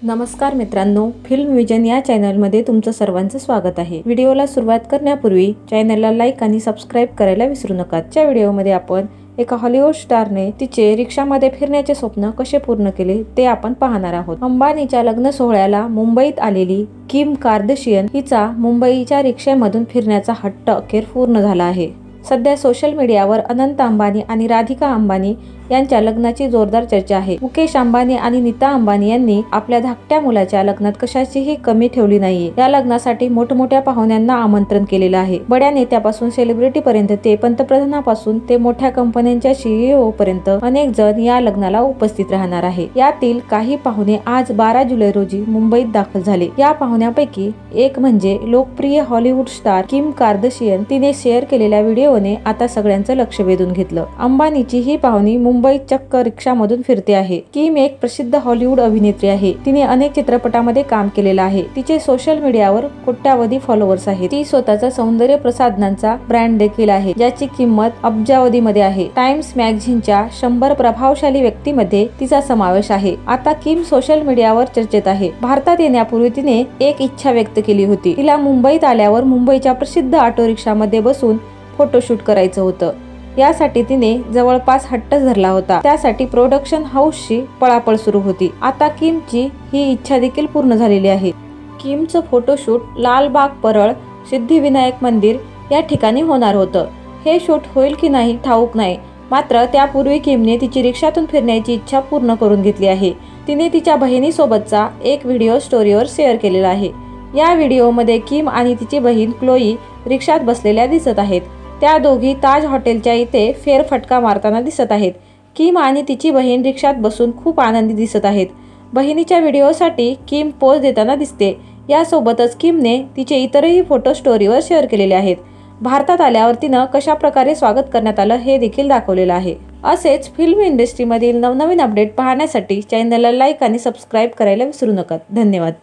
नमस्कार मित्रांनो, film vision या चॅनलमध्ये तुमचं सर्वांचं स्वागत आहे। व्हिडिओला सुरुवात करण्यापूर्वी चॅनलला लाईक आणि सबस्क्राइब करायला विसरू नका। च्या व्हिडिओमध्ये आपण एका हॉलिवूड स्टारने तिचे रिक्षामध्ये फिरण्याचे स्वप्न कसे पूर्ण केले ते आपण पाहणार आहोत। अंबानीच्या लग्न सोहळ्याला मुंबईत आलेली किम कार्दशियन हिचा मुंबईच्या रिक्षामधून फिरण्याचा हट्ट अखेर पूर्ण झाला आहे। सध्या सोशल मीडियावर अनंत अंबानी आणि राधिका अंबानी यांच्या लग्नाची जोरदार चर्चा आहे। मुकेश अंबानी आणि नीता अंबानी यांनी आपल्या धाकट्या मुलाच्या लग्नात कशाचीही कमी ठेवली नाहीये। या लग्नासाठी मोठमोठ्या पाहुण्यांना आमंत्रण केलेलं आहे। बड्या नेत्यापासून सेलिब्रिटी पर्यंत ते पंतप्रधानापासून ते मोठ्या कंपन्यांच्या CEO पर्यंत अनेक जण या लग्नाला उपस्थित राहणार आहे। यातील काही पाहुणे आज 12 जुलै रोजी मुंबईत दाखल झाले। या पाहुण्यांपैकी एक म्हणजे लोकप्रिय हॉलिवूड स्टार किम कार्दशियन। तिने शेअर केलेल्या व्हिडिओने आता सगळ्यांचं लक्ष वेधून घेतलं। अंबानीची ही पाहुणी मुंबईत चक्क रिक्षामधून फिरते आहे। किम एक प्रसिद्ध हॉलिवूड अभिनेत्री आहे। तिने अनेक चित्रपटांमध्ये काम केलेलं आहे। तिचे सोशल मीडियावर कोट्यावधी फॉलोअर्स आहेत। ती स्वतःचा सौंदर्य प्रसाधनांचा ब्रँड देखील आहे, ज्याची किंमत अब्जावधीमध्ये आहे। टाइम्स मॅगझिनच्या 100 प्रभावशाली व्यक्तीमध्ये तिचा समावेश आहे। आता किम सोशल मीडियावर चर्चेत आहे। भारतात येण्यापूर्वी तिने एक इच्छा व्यक्त केली होती। तिला मुंबईत आल्यावर मुंबईच्या प्रसिद्ध ऑटो रिक्षामध्ये बसून फोटोशूट करायचं होतं। यासाठी तिने जवळपास हट्ट धरला होता। त्यासाठी प्रोडक्शन हाऊसची पळापळ सुरू होती। आता किमची ही इच्छा देखील पूर्ण झालेली आहे। किमचं फोटोशूट लालबाग परळ सिद्धिविनायक मंदिर या ठिकाणी होणार होतं। हे शूट होईल की नाही ठाऊक नाही, मात्र त्यापूर्वी किमने तिची रिक्षातून फिरण्याची इच्छा पूर्ण करून घेतली आहे। तिने तिच्या बहिणीसोबतचा एक व्हिडिओ स्टोरीवर शेअर केलेला आहे। या व्हिडिओमध्ये किम आणि तिची बहीण क्लोई रिक्षात बसलेल्या दिसत आहेत। त्या दोघी ताज हॉटेलच्या इथे फेरफटका मारताना दिसत आहेत। किम आणि तिची बहीण रिक्षात बसून खूप आनंदी दिसत आहेत। बहिणीच्या व्हिडिओसाठी किम पोज देताना दिसते। यासोबतच किमने तिचे इतरही फोटो स्टोरीवर शेअर केलेले आहेत। भारतात आल्यावर तिनं कशा प्रकारे स्वागत करण्यात आलं हे देखील दाखवलेलं आहे। असेच फिल्म इंडस्ट्रीमधील नवनवीन अपडेट पाहण्यासाठी चॅनलला लाईक आणि सबस्क्राइब करायला विसरू नका। धन्यवाद।